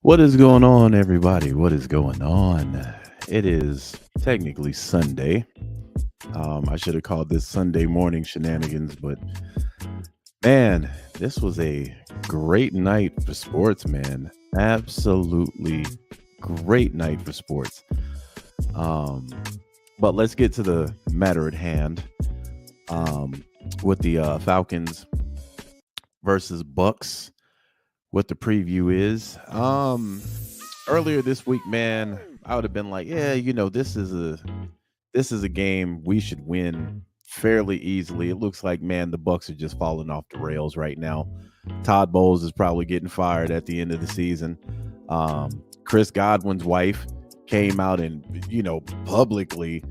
What is going on, everybody? What is going on? It is technically Sunday. I should have called this Sunday morning shenanigans, but man, this was a great night for sports, man. Absolutely great night for sports. But let's get to the matter at hand with the Falcons versus Bucs. What the preview is. Earlier this week, man, I would have been like, yeah, this is a game we should win fairly easily. It looks like, man, the Bucs are just falling off the rails right now. Todd Bowles is probably getting fired at the end of the season. Chris Godwin's wife came out and, publicly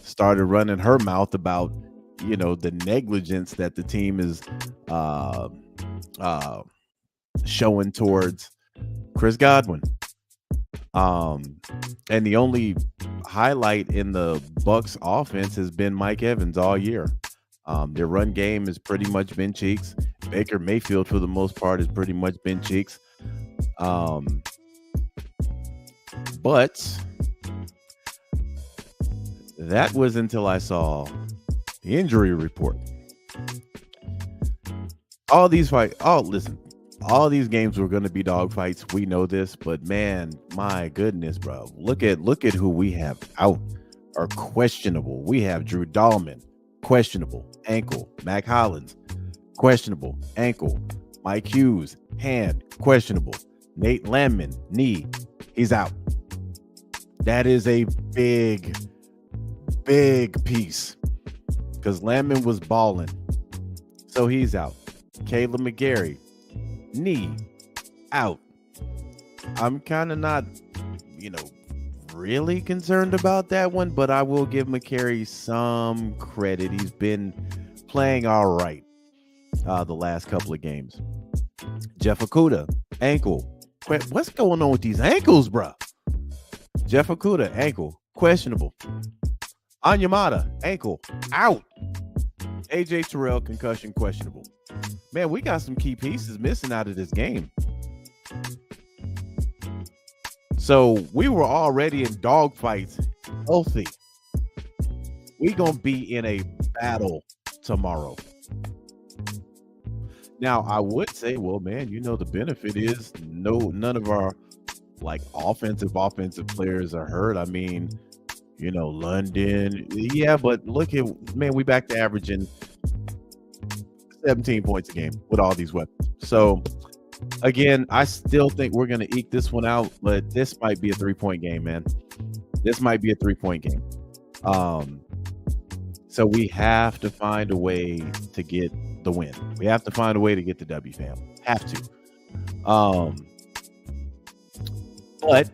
started running her mouth about, the negligence that the team is showing towards Chris Godwin. And the only highlight in the Bucs offense has been Mike Evans all year. Their run game has pretty much been cheeks. Baker Mayfield, for the most part, has pretty much been cheeks. But that was until I saw the injury report. All these games were going to be dogfights. We know this, but man, my goodness, bro. Look at who we have out or questionable. We have Drew Dahlman, questionable, ankle. Mac Hollins, questionable, ankle. Mike Hughes, hand, questionable. Nate Landman, knee, he's out. That is a big piece because Landman was balling, so he's out. Caleb McGarry, knee, out. I'm kind of not, really concerned about that one, but I will give McCary some credit. He's been playing all right the last couple of games. Jeff Okuda, ankle. What's going on with these ankles, bruh? Jeff Okuda, ankle, questionable. Anyamata, ankle, out. AJ Terrell, concussion, questionable. Man, we got some key pieces missing out of this game. So we were already in dogfights, healthy. We gonna be in a battle tomorrow. Now, I would say, well, man, the benefit is none of our offensive players are hurt. I mean, London, yeah, but look at, man, we back to averaging 17 points a game with all these weapons. So again, I still think we're gonna eke this one out, but this might be a 3-point game, man. This might be a 3-point game. So we have to find a way to get the win. We have to find a way to get the W, fam. Have to. But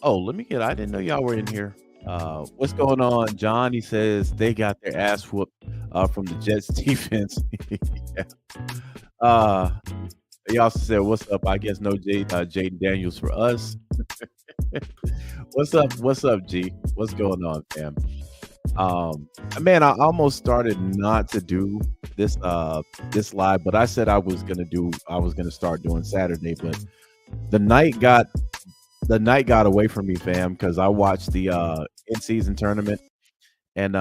I didn't know y'all were in here. What's going on? John, he says they got their ass whooped from the Jets defense. Yeah. He also said, what's up? I guess no Jaden Daniels for us. What's up, G? What's going on, fam? Man, I almost started not to do this live, but I said I was gonna start doing Saturday, but the night got away from me, fam, because I watched the in-season tournament, and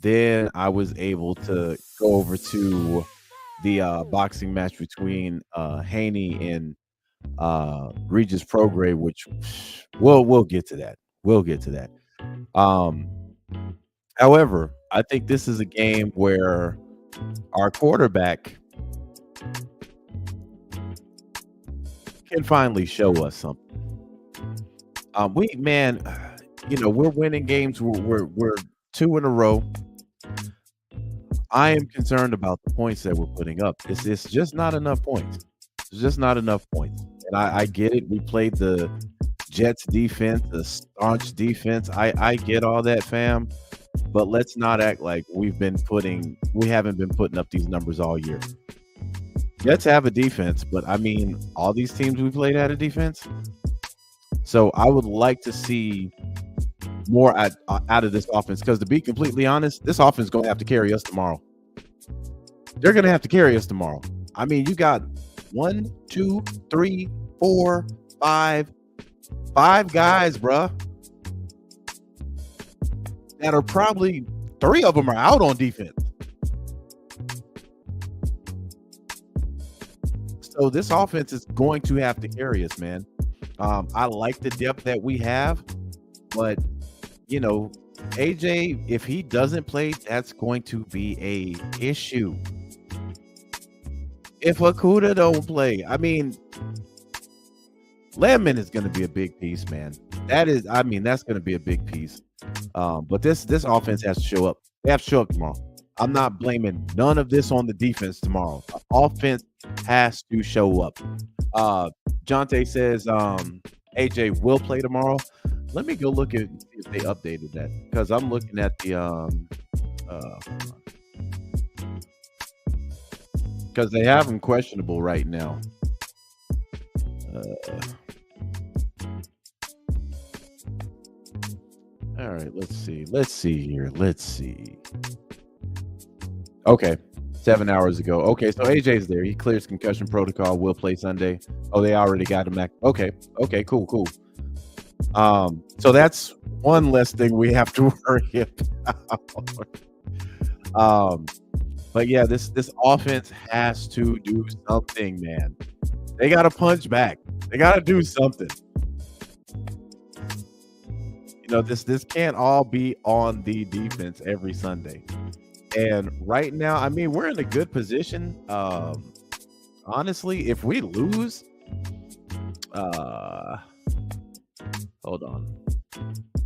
then I was able to go over to the boxing match between Haney and Regis Prograis, which we'll get to that. We'll get to that. However, I think this is a game where our quarterback can finally show us something. We're winning games. We're 2 in a row. I am concerned about the points that we're putting up. It's just not enough points. It's just not enough points. And I get it. We played the Jets defense, the staunch defense. I get all that, fam. But let's not act like we haven't been putting up these numbers all year. Jets have a defense, but I mean, all these teams we played had a defense. So I would like to see more out of this offense, because to be completely honest, this offense is going to have to carry us tomorrow. They're going to have to carry us tomorrow. I mean, you got 1, 2, 3, 4, 5 guys, bruh, that are probably 3 of them are out on defense. So this offense is going to have to carry us, man. I like the depth that we have, but AJ, if he doesn't play, that's going to be a issue. If Okuda don't play, I mean, Lemon is going to be a big piece, man. That's going to be a big piece. But this offense has to show up. They have to show up tomorrow. I'm not blaming none of this on the defense tomorrow. The offense has to show up. Jonte says AJ will play tomorrow. Let me go look at if they updated that, because I'm looking at the because they have him questionable right now. All right, let's see here. Okay, 7 hours ago. Okay, so AJ's there. He clears concussion protocol. Will play Sunday. Oh, they already got him back. Okay, cool. So that's one less thing we have to worry about. But yeah, this offense has to do something, man. They got to punch back. They got to do something. This can't all be on the defense every Sunday. And right now, I mean, we're in a good position. Honestly, if we lose, hold on,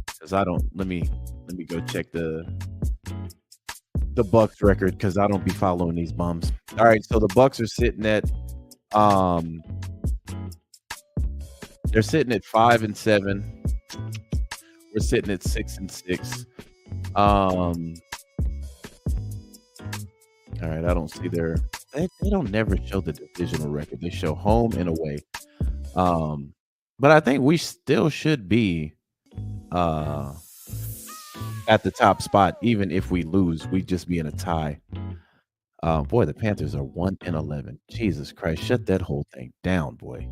because let me go check the Bucs record, because I don't be following these bums. All right, so the Bucs are sitting at They're sitting at 5-7. We're sitting at 6-6. All right, I don't see they don't never show the divisional record. They show home and away. But I think we still should be at the top spot, even if we lose. We'd just be in a tie. Boy, the Panthers are 1-11. Jesus Christ, shut that whole thing down, boy.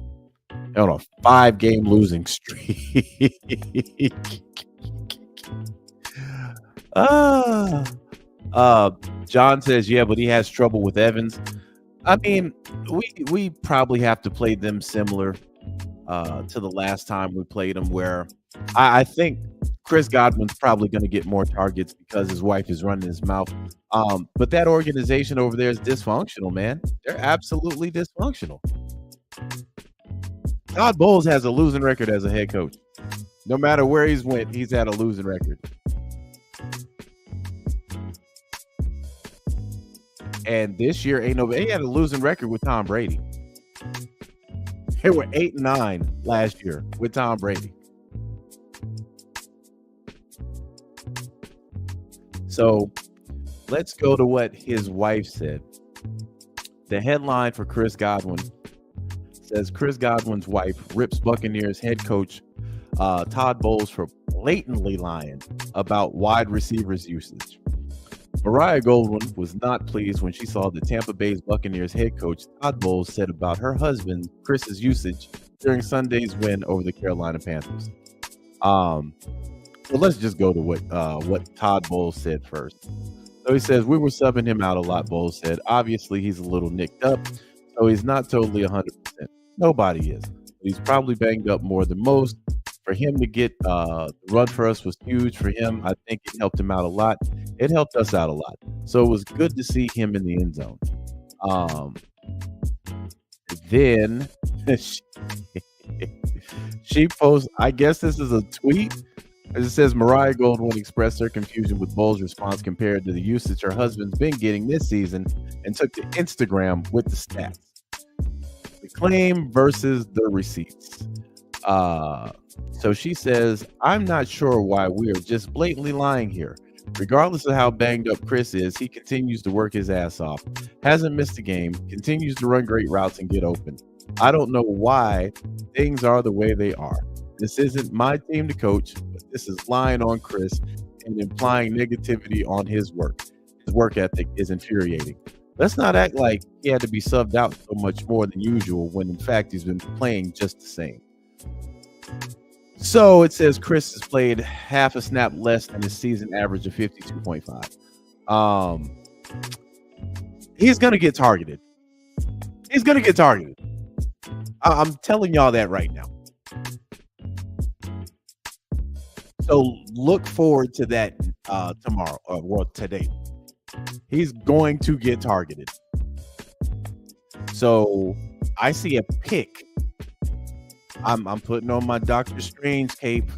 They're on a 5-game losing streak. John says, yeah, but he has trouble with Evans. I mean, we probably have to play them similar to the last time we played them, where I think Chris Godwin's probably going to get more targets because his wife is running his mouth. But that organization over there is dysfunctional, man. They're absolutely dysfunctional. Todd Bowles has a losing record as a head coach. No matter where he's went, he's had a losing record. And this year he had a losing record with Tom Brady. They were 8-9 last year with Tom Brady. So let's go to what his wife said. The headline for Chris Godwin says Chris Godwin's wife rips Buccaneers head coach Todd Bowles for blatantly lying about wide receivers usage. Mariah Goldwyn was not pleased when she saw the Tampa Bay Buccaneers head coach Todd Bowles said about her husband Chris's usage during Sunday's win over the Carolina Panthers. So let's just go to what Todd Bowles said first. So he says, we were subbing him out a lot, Bowles said. Obviously, he's a little nicked up, so he's not totally 100%. Nobody is. But he's probably banged up more than most. For him to get the run for us was huge for him. I think it helped him out a lot. It helped us out a lot. So it was good to see him in the end zone. Then she posts, I guess this is a tweet. It says Mariah Goldwyn expressed her confusion with Bowles' response compared to the usage her husband's been getting this season and took to Instagram with the stats. The claim versus the receipts. So she says, I'm not sure why we are just blatantly lying here. Regardless of how banged up Chris is, he continues to work his ass off. Hasn't missed a game, continues to run great routes and get open. I don't know why things are the way they are. This isn't my team to coach, but this is lying on Chris and implying negativity on his work. His work ethic is infuriating. Let's not act like he had to be subbed out so much more than usual when in fact he's been playing just the same. So it says Chris has played half a snap less than his season average of 52.5. He's going to get targeted. He's going to get targeted. I'm telling y'all that right now. So look forward to that tomorrow, or today. He's going to get targeted. So I see a pick. I'm putting on my Doctor Strange cape.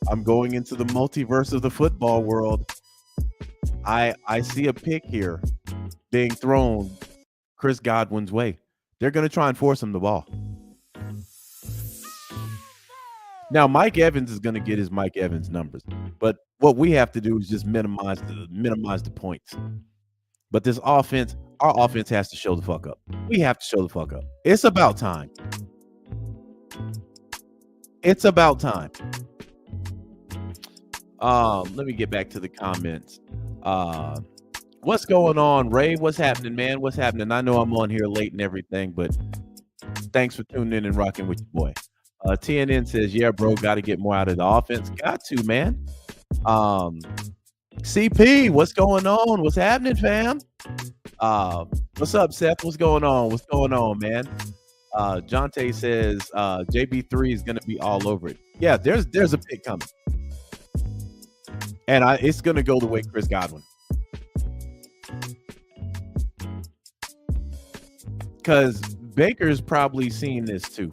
I'm going into the multiverse of the football world. I see a pick here being thrown Chris Godwin's way. They're going to try and force him the ball. Now, Mike Evans is going to get his Mike Evans numbers, but what we have to do is just minimize the points. But this offense, our offense has to show the fuck up. We have to show the fuck up. It's about time. It's about time. Let me get back to the comments. What's going on, Ray? What's happening, man? What's happening? I know I'm on here late and everything, but thanks for tuning in and rocking with your boy. TNN says, yeah, bro, got to get more out of the offense. Got to, man. CP, what's going on? What's happening, fam? What's up, Seth? What's going on? What's going on, man? Jonte says JB3 is going to be all over it. Yeah, there's a pick coming. And it's going to go the way Chris Godwin. Because Baker's probably seen this too.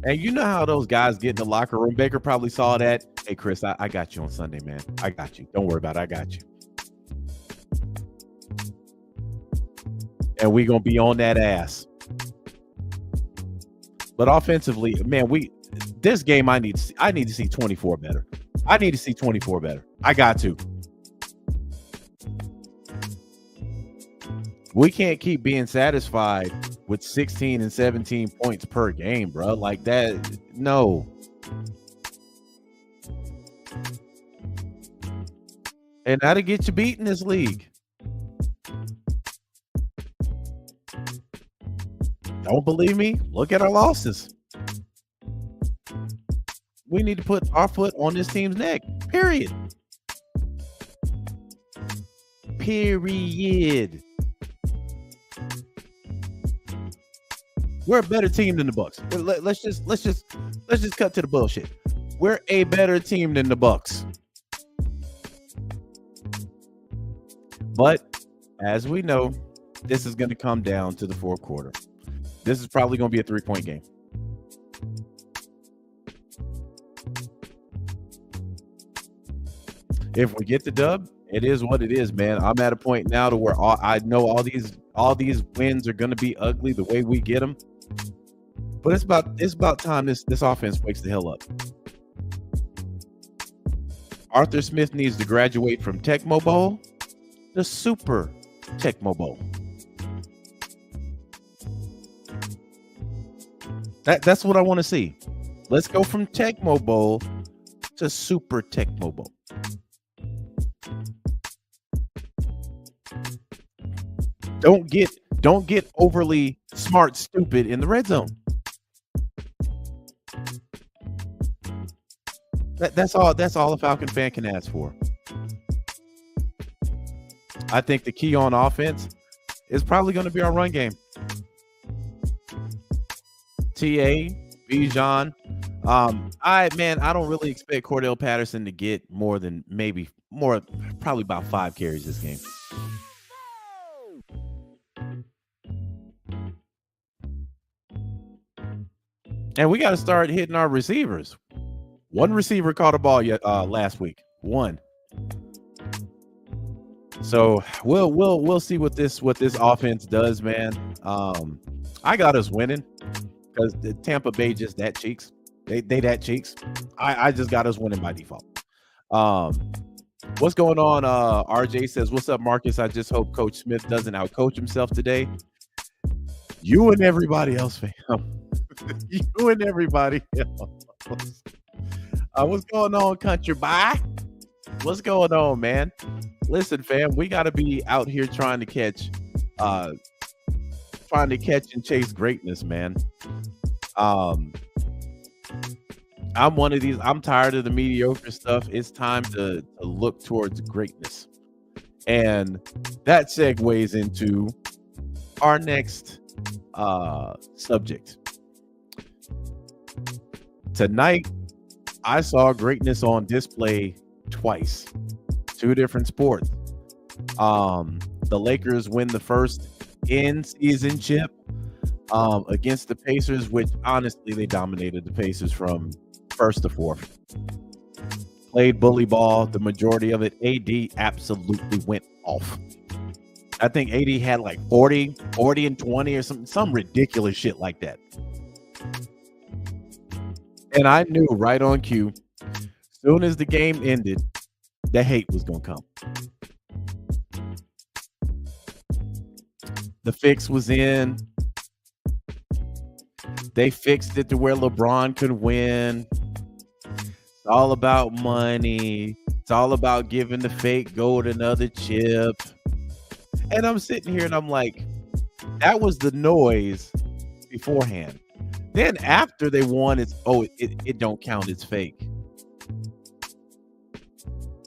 And you know how those guys get in the locker room. Baker probably saw that. Hey, Chris, I got you on Sunday, man. I got you. Don't worry about it. I got you. And we're going to be on that ass. But offensively, man, this game I need to see 24 better. I need to see 24 better. I got to. We can't keep being satisfied with 16 and 17 points per game, bro. Like that, no. And that'll get you beat in this league. Don't believe me? Look at our losses. We need to put our foot on this team's neck. Period. Period. We're a better team than the Bucs. Let's just cut to the bullshit. We're a better team than the Bucs. But as we know, this is going to come down to the fourth quarter. This is probably going to be a 3-point game. If we get the dub, it is what it is, man. I'm at a point now to where I know all these wins are going to be ugly the way we get them. But it's about time this offense wakes the hell up. Arthur Smith needs to graduate from Tecmo Bowl to Super Tecmo Bowl. That's what I want to see. Let's go from Tecmo Bowl to Super Tecmo Bowl. Don't get overly smart, stupid in the red zone. That's all a Falcon fan can ask for. I think the key on offense is probably going to be our run game. TA, Bijan. I don't really expect Cordell Patterson to get probably about 5 carries this game. And we got to start hitting our receivers. One receiver caught a ball last week. One. So we'll see what this offense does, man. I got us winning because the Tampa Bay just that cheeks. They that cheeks. I just got us winning by default. What's going on? RJ says, "What's up, Marcus? I just hope Coach Smith doesn't outcoach himself today." You and everybody else, fam. You and everybody else. What's going on, country boy? What's going on, man? Listen, fam, we got to be out here trying to catch and chase greatness, man. I'm one of these. I'm tired of the mediocre stuff. It's time to look towards greatness. And that segues into our next subject. Tonight, I saw greatness on display twice. 2 different sports. The Lakers win the first in-season chip against the Pacers, which honestly they dominated the Pacers from first to fourth. Played bully ball the majority of it. AD absolutely went off. I think AD had like 40 and 20 or some ridiculous shit like that. And I knew right on cue, as soon as the game ended, the hate was going to come. The fix was in. They fixed it to where LeBron could win. It's all about money. It's all about giving the fake gold another chip. And I'm sitting here and I'm like, that was the noise beforehand. Then after they won, it don't count, it's fake.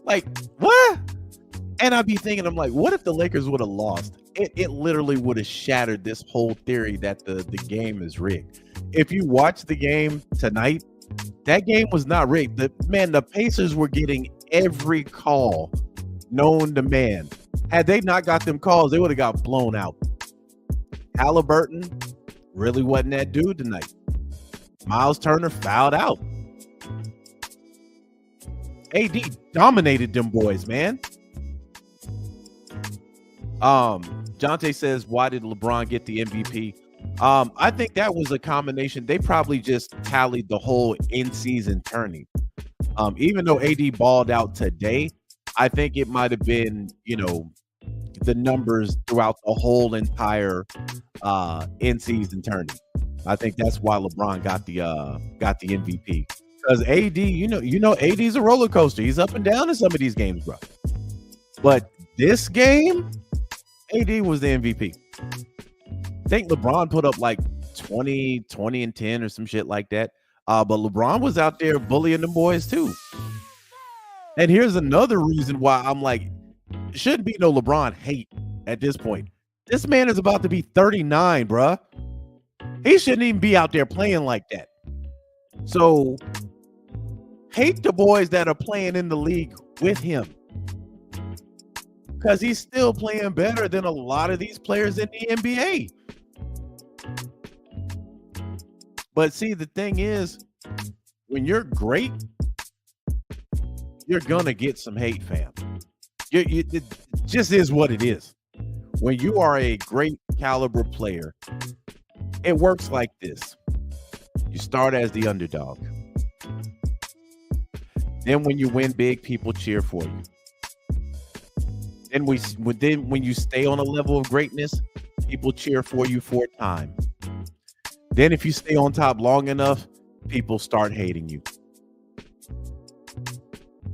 Like, what? And I'd be thinking, I'm like, what if the Lakers would have lost? It literally would have shattered this whole theory that the game is rigged. If you watch the game tonight, that game was not rigged. The Pacers were getting every call known to man. Had they not got them calls, they would have got blown out. Halliburton really wasn't that dude tonight. Miles Turner fouled out. AD dominated them boys, man. Jonte says, why did LeBron get the MVP? I think that was a combination. They probably just tallied the whole in-season tourney. Even though AD balled out today, I think it might have been, the numbers throughout the whole entire in-season tourney. I think that's why LeBron got the MVP. Because AD, AD's a roller coaster. He's up and down in some of these games, bro. But this game, AD was the MVP. I think LeBron put up like 20 and 10 or some shit like that. But LeBron was out there bullying them boys too. And here's another reason why I'm like, it shouldn't be no LeBron hate at this point. This man is about to be 39, bruh. He shouldn't even be out there playing like that. So hate the boys that are playing in the league with him. Because he's still playing better than a lot of these players in the NBA. But see, the thing is, when you're great, you're going to get some hate, fam. It just is what it is. When you are a great caliber player, it works like this. You start as the underdog. Then when you win big, people cheer for you. And when you stay on a level of greatness, people cheer for you for a time. Then if you stay on top long enough, people start hating you.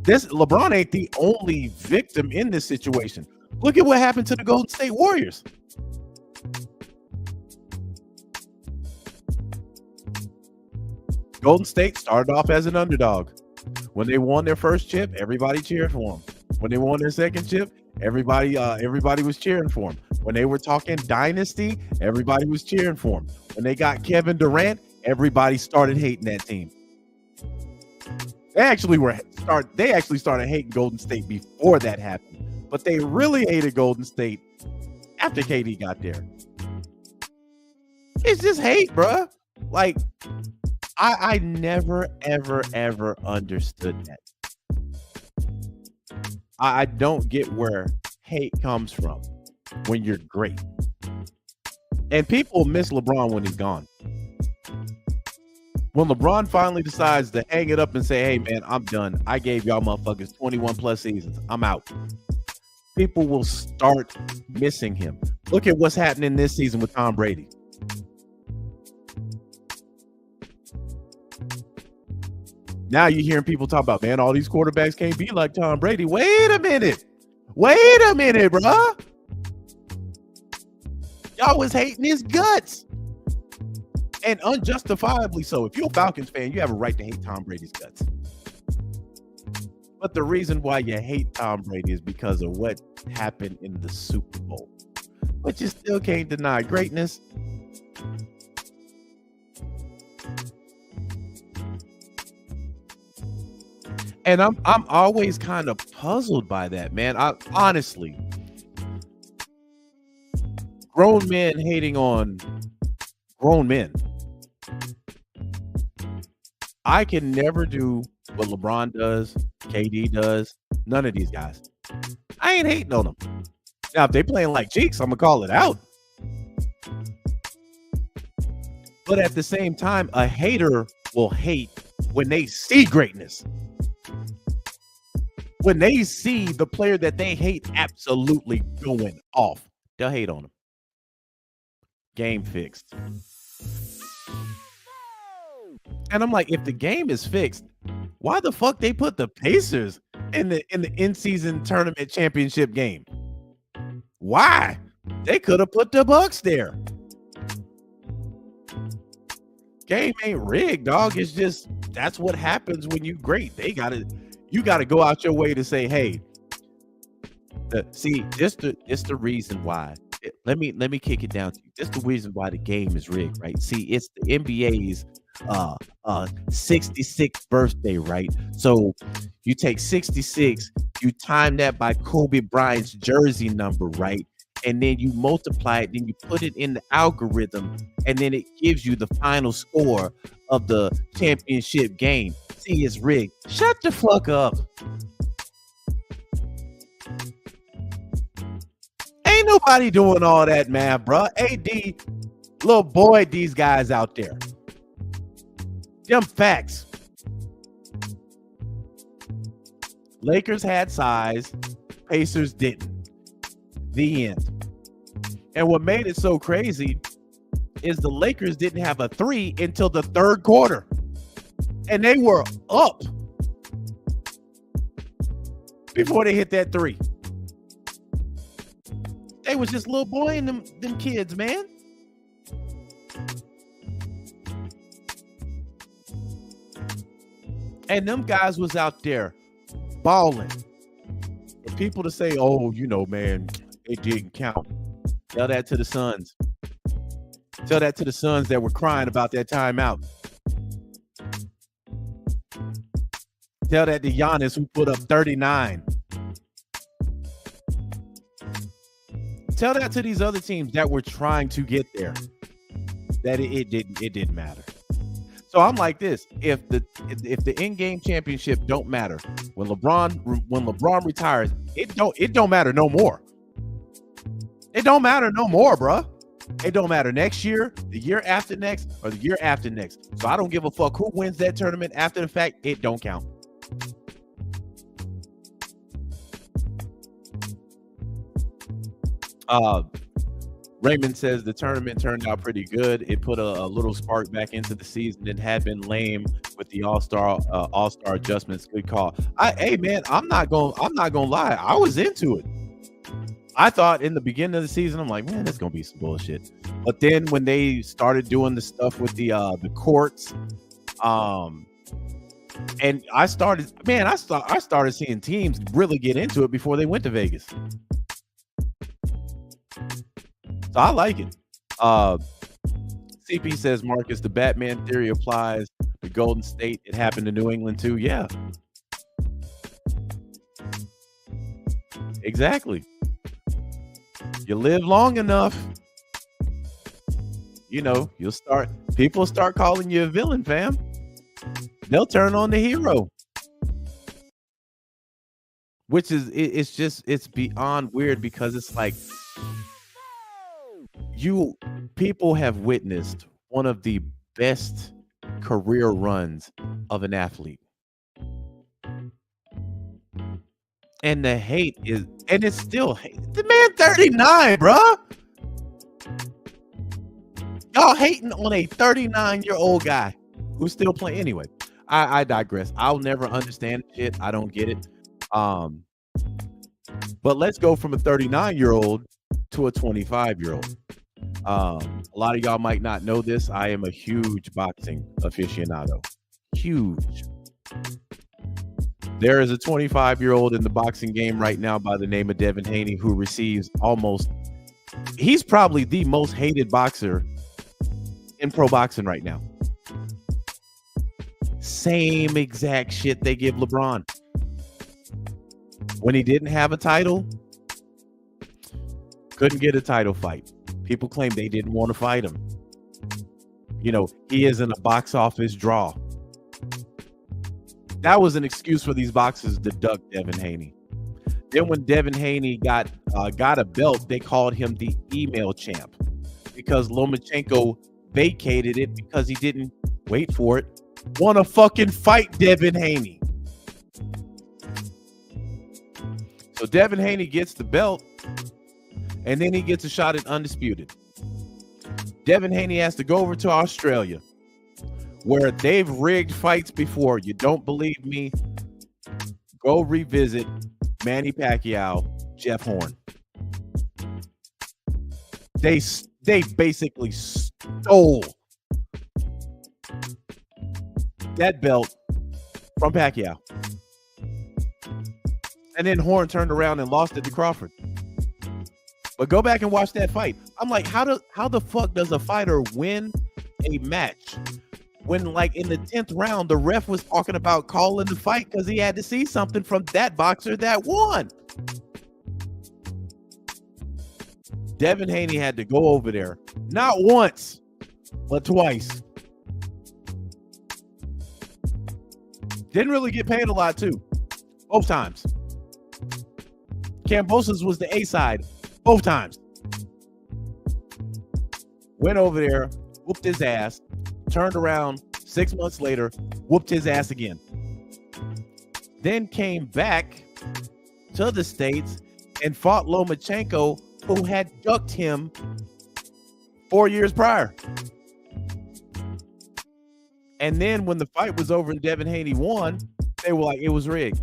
LeBron ain't the only victim in this situation. Look at what happened to the Golden State Warriors. Golden State started off as an underdog. When they won their first chip, everybody cheered for them. When they won their second chip, everybody was cheering for them. When they were talking dynasty, everybody was cheering for them. When they got Kevin Durant, everybody started hating that team. They actually started hating Golden State before that happened, but they really hated Golden State after KD got there. It's just hate, bruh. Like, I never, ever, ever understood that. I don't get where hate comes from when you're great. And people miss LeBron when he's gone. When LeBron finally decides to hang it up and say, hey, man, I'm done. I gave y'all motherfuckers 21 plus seasons. I'm out. People will start missing him. Look at what's happening this season with Tom Brady. Now you're hearing people talk about, man, all these quarterbacks can't be like Tom Brady. Wait a minute, bro. Y'all was hating his guts. And unjustifiably so. If you're a Falcons fan, you have a right to hate Tom Brady's guts. But the reason why you hate Tom Brady is because of what happened in the Super Bowl. But you still can't deny greatness. And I'm always kind of puzzled by that, man. Honestly, grown men hating on grown men. I can never do what LeBron does, KD does, none of these guys. I ain't hating on them. Now, if they playing like cheeks, I'm going to call it out. But at the same time, a hater will hate when they see greatness. When they see the player that they hate absolutely going off, they'll hate on him. Game fixed. And I'm like, if the game is fixed, why the fuck they put the Pacers in the in-season tournament championship game? Why? They could have put the Bucs there. Game ain't rigged, dog. It's just that's what happens when you great. You got to go out your way to say, hey, it's the reason why. Let me kick it down to you. This the reason why the game is rigged, right? See, it's the NBA's 66th birthday, right? So you take 66, you time that by Kobe Bryant's jersey number, right? And then you multiply it, then you put it in the algorithm, and then it gives you the final score of the championship game. See, it's rigged. Shut the fuck up. Ain't nobody doing all that math, bro. AD Little boy, these guys out there. Them facts. Lakers had size. Pacers didn't. The end. And what made it so crazy is the Lakers didn't have a 3 until the third quarter. And they were up before they hit that 3. They was just little boy and them kids, man. And them guys was out there balling. For people to say, oh, man, it didn't count. Tell that to the Suns. Tell that to the Suns that were crying about that timeout. Tell that to Giannis, who put up 39. Tell that to these other teams that were trying to get there, that it didn't matter. So I'm like this: if the in-game championship don't matter when LeBron retires, it don't matter no more. It don't matter no more, bruh. It don't matter next year, the year after next, or the year after next. So I don't give a fuck who wins that tournament after the fact. It don't count. Raymond says the tournament turned out pretty good. It put a little spark back into the season. It had been lame with the all-star adjustments. Good call. Hey man, I'm not gonna lie. I was into it. I thought in the beginning of the season, I'm like, man, that's gonna be some bullshit. But then when they started doing the stuff with the courts, and I started seeing teams really get into it before they went to Vegas. So I like it. CP says, Marcus, the Batman theory applies to Golden State. It happened to New England too. Yeah. Exactly. You live long enough, people start calling you a villain, fam. They'll turn on the hero. Which is, it's beyond weird because it's like, people have witnessed one of the best career runs of an athlete. And the hate is, and it's still hate. The man 39, bro. Y'all hating on a 39-year-old guy who's still playing. Anyway, I digress. I'll never understand shit. I don't get it. But let's go from a 39-year-old to a 25-year-old. A lot of y'all might not know this. I am a huge boxing aficionado. Huge. There is a 25-year-old in the boxing game right now by the name of Devin Haney who receives he's probably the most hated boxer in pro boxing right now. Same exact shit they give LeBron. When he didn't have a title, couldn't get a title fight. People claim they didn't want to fight him. He isn't a box office draw. That was an excuse for these boxers to duck Devin Haney. Then when Devin Haney got a belt, they called him the email champ because Lomachenko vacated it because he didn't, wait for it, want to fucking fight Devin Haney. So Devin Haney gets the belt, and then he gets a shot at Undisputed. Devin Haney has to go over to Australia, where they've rigged fights before. You don't believe me? Go revisit Manny Pacquiao, Jeff Horn. They basically stole that belt from Pacquiao. And then Horn turned around and lost it to Crawford. But go back and watch that fight. I'm like, how the fuck does a fighter win a match when, like, in the 10th round, the ref was talking about calling the fight because he had to see something from that boxer that won? Devin Haney had to go over there, not once, but twice. Didn't really get paid a lot, too. Both times. Kambosos was the A side. Both times. went over there, whooped his ass, turned around 6 months later, whooped his ass again. Then came back to the States and fought Lomachenko, who had ducked him 4 years prior. And then when the fight was over and Devin Haney won, they were like, it was rigged.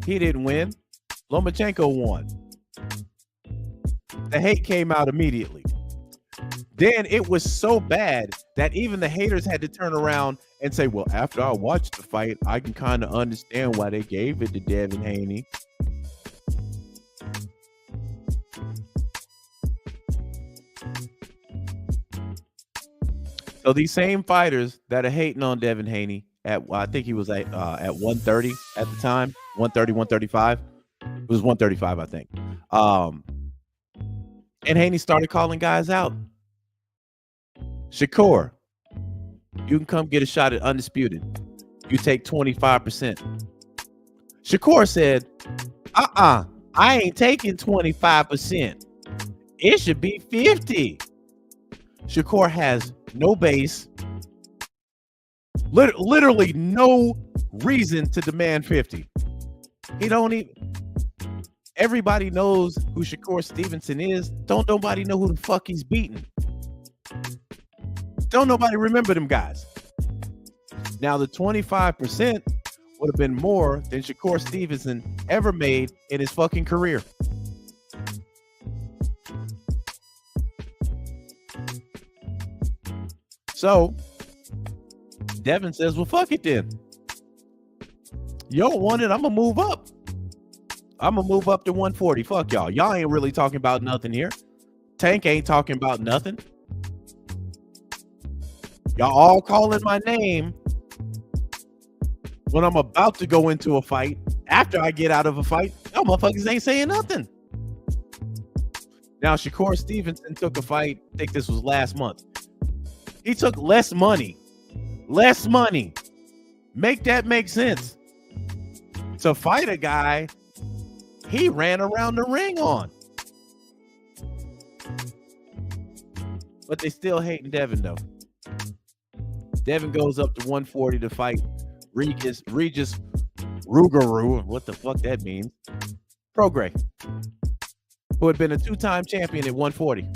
He didn't win. Lomachenko won. The hate came out immediately. Then it was so bad that even the haters had to turn around and say, well, after I watched the fight, I can kind of understand why they gave it to Devin Haney. So these same fighters that are hating on Devin Haney at, I think he was at 130 at the time, 130, 135. It was 135, I think. And Haney started calling guys out. Shakur, you can come get a shot at Undisputed. You take 25%. Shakur said, I ain't taking 25%. It should be 50. Shakur has no base, literally no reason to demand 50. He don't even. Everybody knows who Shakur Stevenson is. Don't nobody know who the fuck he's beating. Don't nobody remember them guys. Now the 25% would have been more than Shakur Stevenson ever made in his fucking career. So Devin says, well, fuck it then. You don't want it, I'm gonna move up. I'm gonna move up to 140. Fuck y'all. Y'all ain't really talking about nothing here. Tank ain't talking about nothing. Y'all all calling my name when I'm about to go into a fight. After I get out of a fight, y'all motherfuckers ain't saying nothing. Now, Shakur Stevenson took a fight, I think this was last month. He took less money. Less money. Make that make sense. To fight a guy he ran around the ring on. But they still hating Devin, though. Devin goes up to 140 to fight Regis Rougarou, what the fuck that means, Prograis, who had been a two-time champion at 140.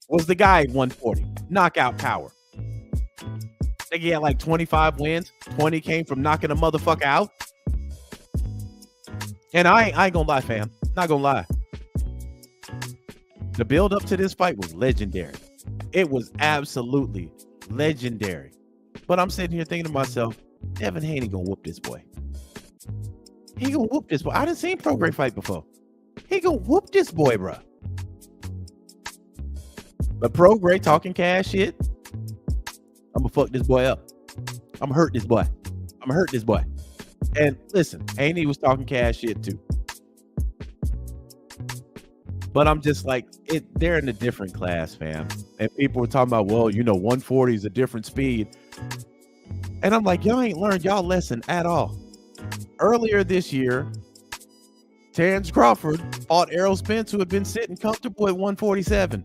Was the guy at 140. Knockout power. I think he had like 25 wins. 20 came from knocking a motherfucker out. And I ain't gonna lie, fam. Not gonna lie. The build up to this fight was legendary. It was absolutely legendary. But I'm sitting here thinking to myself, Devin Haney gonna whoop this boy. He gonna whoop this boy. I didn't see Prograis fight before. He gonna whoop this boy, bro. But Prograis talking cash shit. I'm gonna fuck this boy up. I'm gonna hurt this boy. I'm gonna hurt this boy. And listen, Haney was talking cash shit too. But I'm just like, they're in a different class, fam. And people were talking about, well, 140 is a different speed. And I'm like, y'all ain't learned y'all lesson at all. Earlier this year, Terrence Crawford fought Errol Spence, who had been sitting comfortable at 147.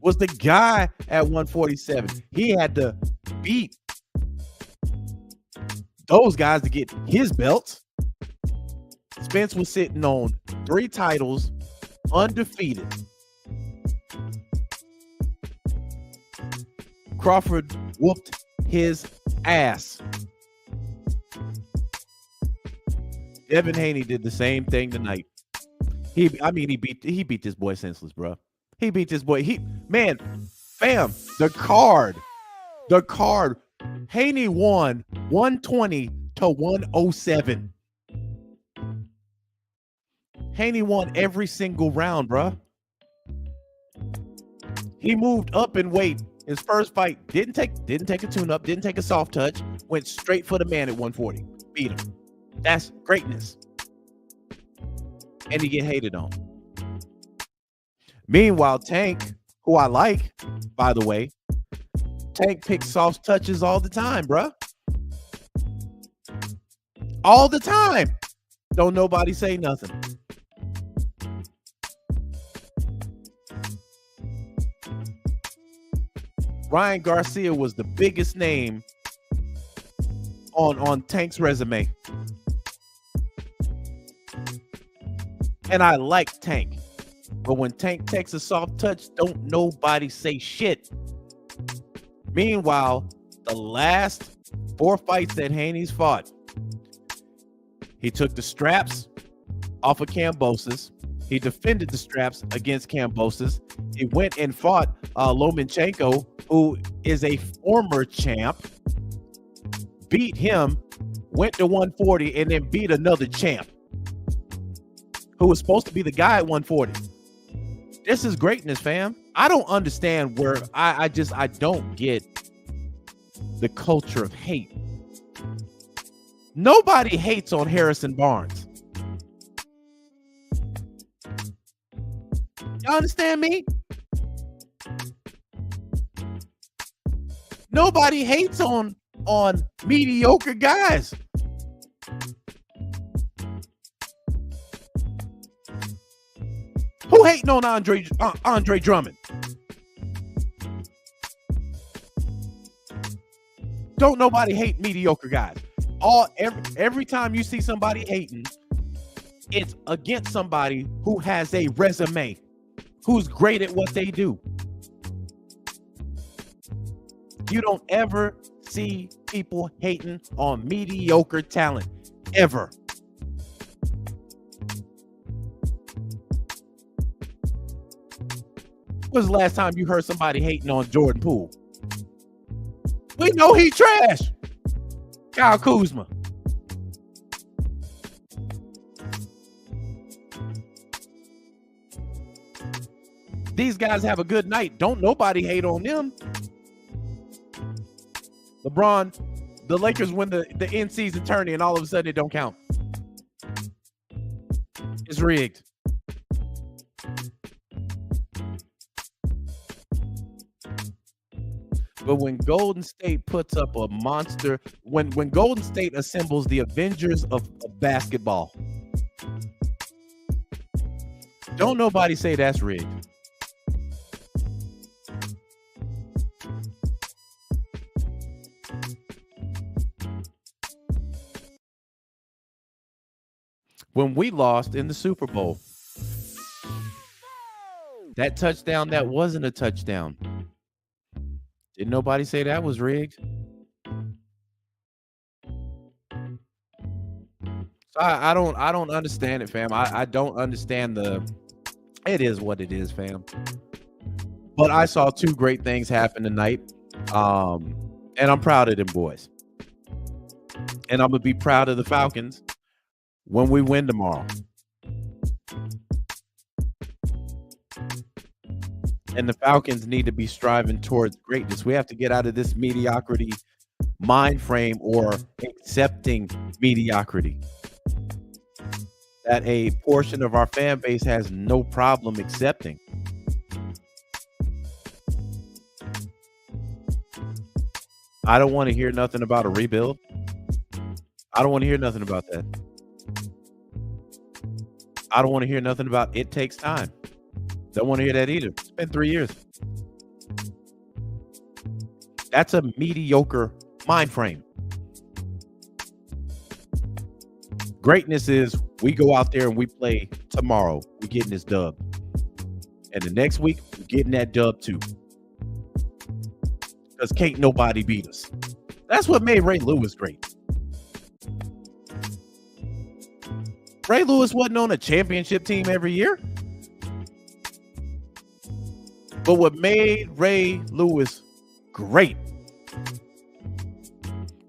Was the guy at 147. He had to beat those guys to get his belts. Spence was sitting on 3 titles, undefeated. Crawford whooped his ass. Devin Haney did the same thing tonight. He beat this boy senseless, bro. He beat this boy. Fam, the card. Haney won 120 to 107. Haney won every single round, bro. He moved up in weight. His first fight didn't take a tune-up, didn't take a soft touch, went straight for the man at 140. Beat him. That's greatness. And he get hated on. Meanwhile, Tank, who I like, by the way, Tank picks soft touches all the time, bro. All the time. Don't nobody say nothing. Ryan Garcia was the biggest name on Tank's resume. And I like Tank. But when Tank takes a soft touch, don't nobody say shit. Meanwhile, the last 4 fights that Haney's fought, he took the straps off of Kambosos. He defended the straps against Kambosos. He went and fought Lomachenko, who is a former champ, beat him, went to 140, and then beat another champ who was supposed to be the guy at 140. This is greatness, fam. I don't understand where I don't get the culture of hate. Nobody hates on Harrison Barnes. Y'all understand me? Nobody hates on mediocre guys. Who hating on Andre Drummond? Don't nobody hate mediocre guys. Every time you see somebody hating, it's against somebody who has a resume, who's great at what they do. You don't ever see people hating on mediocre talent, ever. When was the last time you heard somebody hating on Jordan Poole? We know he trash. Kyle Kuzma. These guys have a good night. Don't nobody hate on them. LeBron, the Lakers win the in-season tourney, and all of a sudden it don't count. It's rigged. But when Golden State puts up a monster, when Golden State assembles the Avengers of basketball, don't nobody say that's rigged. When we lost in the Super Bowl, that touchdown, that wasn't a touchdown. Did nobody say that was rigged? So I don't understand it, fam. I don't understand it is what it is, fam. But I saw 2 great things happen tonight. And I'm proud of them boys. And I'm gonna be proud of the Falcons when we win tomorrow. And the Falcons need to be striving towards greatness. We have to get out of this mediocrity mind frame, or accepting mediocrity, that a portion of our fan base has no problem accepting. I don't want to hear nothing about a rebuild. I don't want to hear nothing about that. I don't want to hear nothing about it takes time. Don't want to hear that either. It's been 3 years. That's a mediocre mind frame. Greatness is we go out there and we play tomorrow. We're getting this dub. And the next week, we're getting that dub too. Because can't nobody beat us. That's what made Ray Lewis great. Ray Lewis wasn't on a championship team every year. But what made Ray Lewis great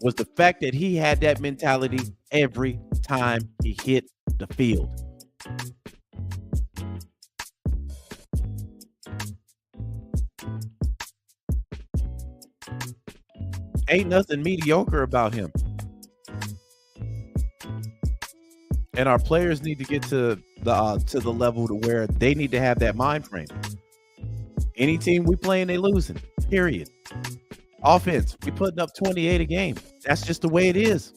was the fact that he had that mentality every time he hit the field. Ain't nothing mediocre about him. And our players need to get to the level to where they need to have that mind frame. Any team we playing, they losing. Period. Offense, we putting up 28 a game. That's just the way it is.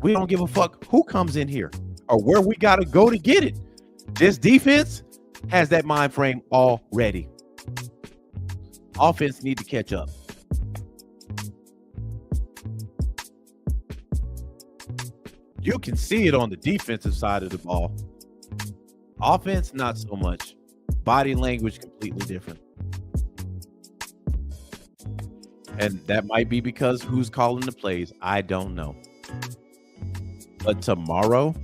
We don't give a fuck who comes in here or where we got to go to get it. This defense has that mind frame already. Offense need to catch up. You can see it on the defensive side of the ball. Offense, not so much. Body language, completely different. And that might be because who's calling the plays. I don't know. But tomorrow,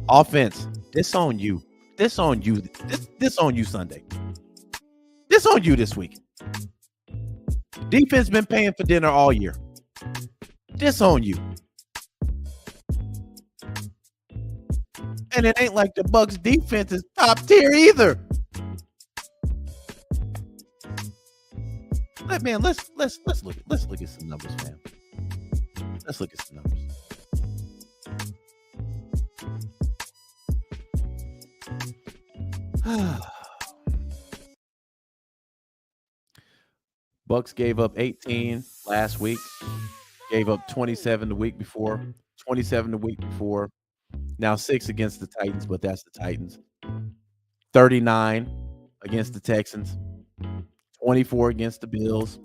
offense, this on you. This on you. This on you Sunday. This on you this week. Defense been paying for dinner all year. This on you. And it ain't like the Bucs defense is top tier either. Let's look at some numbers, man. Let's look at some numbers. Bucs gave up 18 last week. Gave up 27 the week before. 27 the week before. Now 6 against the Titans, but that's the Titans. 39 against the Texans. 24 against the Bills.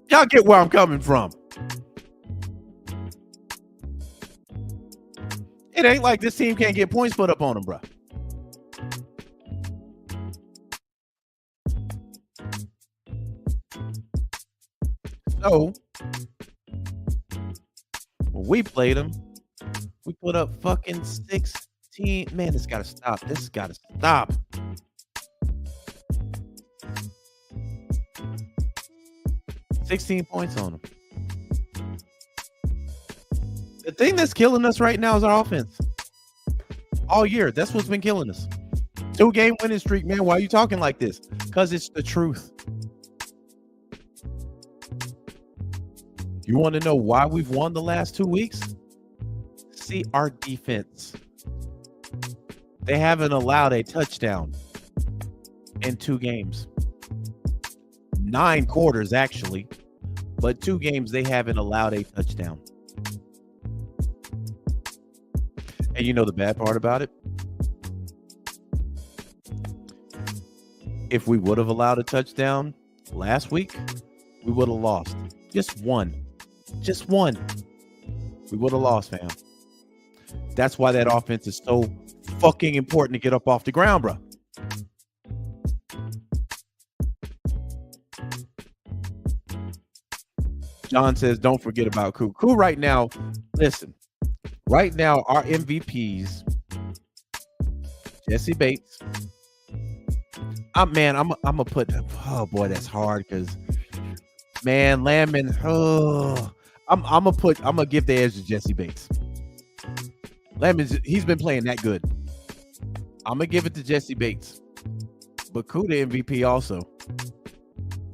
Y'all get where I'm coming from. It ain't like this team can't get points put up on them, bro. So, when we played them, we put up fucking 16. Man, this got to stop. This has got to stop. $16 points on them. The thing that's killing us right now is our offense. All year, that's what's been killing us. 2-game winning streak, man. Why are you talking like this? Because it's the truth. You want to know why we've won the last 2 weeks? See our defense. They haven't allowed a touchdown in 2 games. 9 quarters, actually. But 2 games, they haven't allowed a touchdown. And you know the bad part about it? If we would have allowed a touchdown last week, we would have lost. Just one. Just one. We would have lost, fam. That's why that offense is so fucking important to get up off the ground, bro. John says, don't forget about Koo. Koo right now, listen. Right now, our MVPs, Jesse Bates. I'm gonna put. Oh boy, that's hard because, man, Landman. Oh, I'm gonna give the edge to Jesse Bates. Landman, he's been playing that good. I'm gonna give it to Jesse Bates, but Koo the MVP also.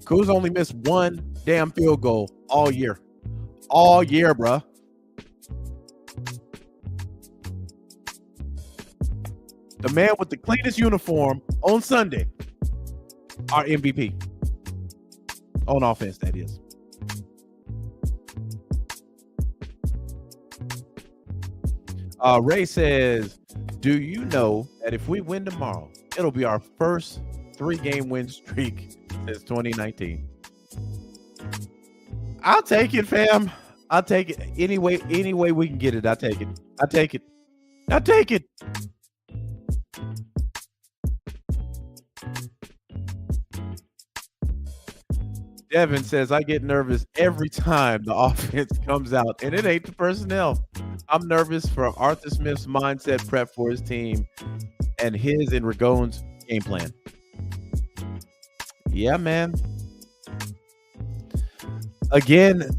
Koo's only missed 1 damn field goal all year, bruh. The man with the cleanest uniform on Sunday, our MVP. On offense, that is. Ray says, do you know that if we win tomorrow, it'll be our first 3-game win streak since 2019? I'll take it, fam. I'll take it. Any way we can get it, I'll take it. I'll take it. I'll take it. Devin says, I get nervous every time the offense comes out, and it ain't the personnel. I'm nervous for Arthur Smith's mindset prep for his team and his and Ragon's game plan. Yeah, man. Again,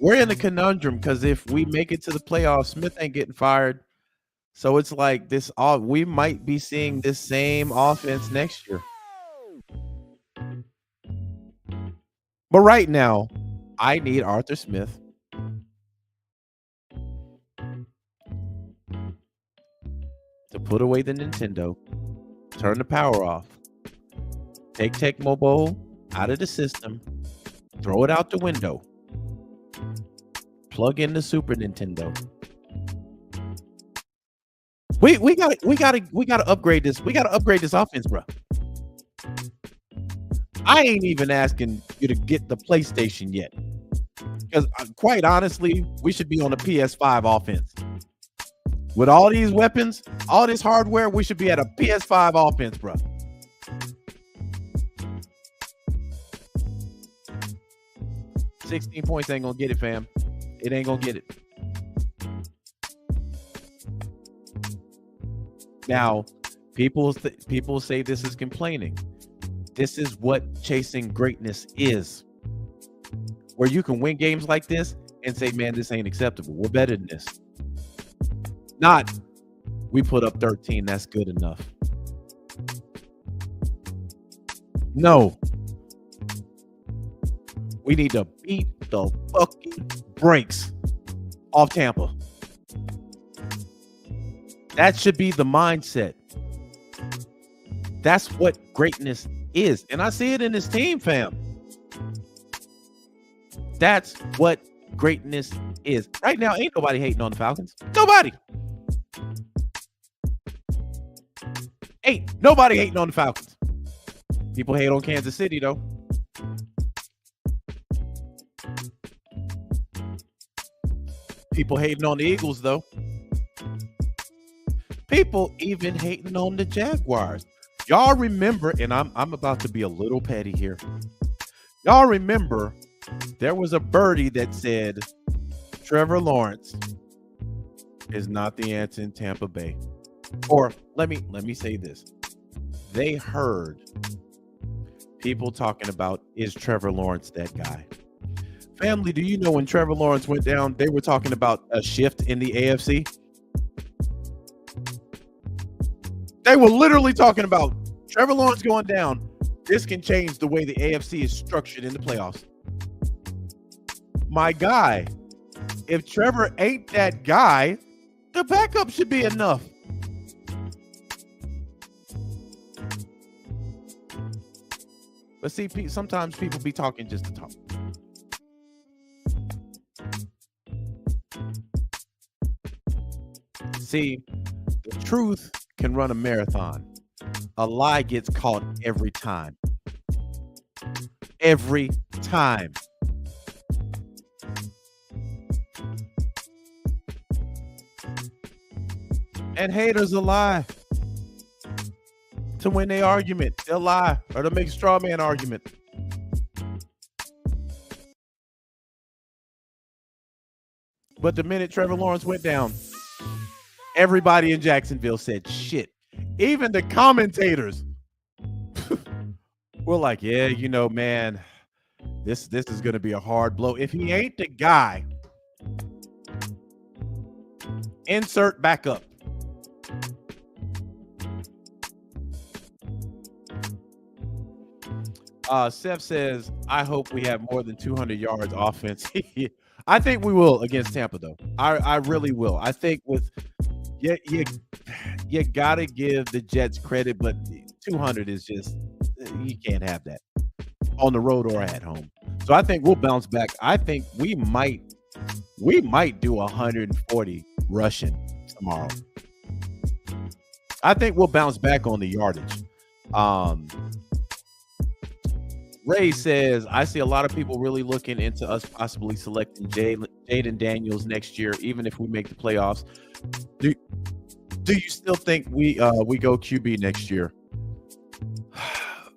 we're in a conundrum because if we make it to the playoffs, Smith ain't getting fired. So it's like this. We might be seeing this same offense next year. But right now, I need Arthur Smith to put away the Nintendo, turn the power off, take Tecmo Bowl out of the system, throw it out the window, plug in the Super Nintendo. We gotta upgrade this. We gotta upgrade this offense, bro. I ain't even asking you to get the PlayStation yet. Because quite honestly, we should be on a PS5 offense. With all these weapons, all this hardware, we should be at a PS5 offense, bro. $16 points ain't gonna get it, fam. It ain't gonna get it. Now, people say this is complaining. This is what chasing greatness is. Where you can win games like this and say, man, this ain't acceptable. We're better than this. Not, we put up 13. That's good enough. No. We need to beat the fucking brakes off Tampa. That should be the mindset. That's what greatness is. And I see it in this team, fam. That's what greatness is. Right now, ain't nobody hating on the Falcons. Nobody. Ain't nobody hating on the Falcons. People hate on Kansas City, though. People hating on the Eagles, though. People even hating on the Jaguars. Y'all remember, and I'm about to be a little petty here. Y'all remember there was a birdie that said Trevor Lawrence is not the answer in Tampa Bay. Or let me say this. They heard people talking about, is Trevor Lawrence that guy? Family, do you know when Trevor Lawrence went down, they were talking about a shift in the AFC? They were literally talking about Trevor Lawrence going down. This can change the way the AFC is structured in the playoffs. My guy, if Trevor ain't that guy, the backup should be enough. But see, sometimes people be talking just to talk. See, the truth can run a marathon. A lie gets caught every time. Every time. And haters will lie. To win their argument, they'll lie or to make a straw man argument. But the minute Trevor Lawrence went down, everybody in Jacksonville said shit. Even the commentators were like, yeah, you know, man, this is going to be a hard blow. If he ain't the guy, insert backup. Seth says, I hope we have more than 200 yards offense. I think we will against Tampa, though. I really will. I think with you got to give the Jets credit, but 200 is just, you can't have that on the road or at home. So I think we'll bounce back. I think we might do 140 rushing tomorrow. I think we'll bounce back on the yardage. Ray says, I see a lot of people really looking into us possibly selecting Jaden Daniels next year, even if we make the playoffs. Do you still think we go QB next year?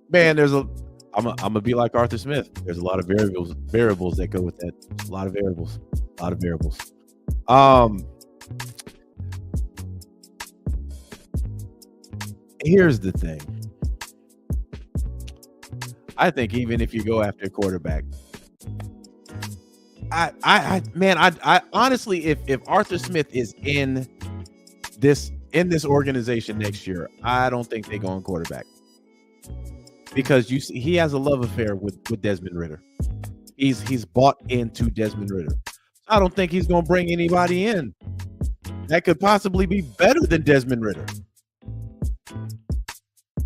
Man, I'm gonna be like Arthur Smith. There's a lot of variables that go with that. A lot of variables. Here's the thing. I think even if you go after a quarterback, I honestly, if Arthur Smith is in this organization next year, I don't think they go on quarterback, because you see, he has a love affair with Desmond Ridder. He's bought into Desmond Ridder. I don't think he's going to bring anybody in that could possibly be better than Desmond Ridder.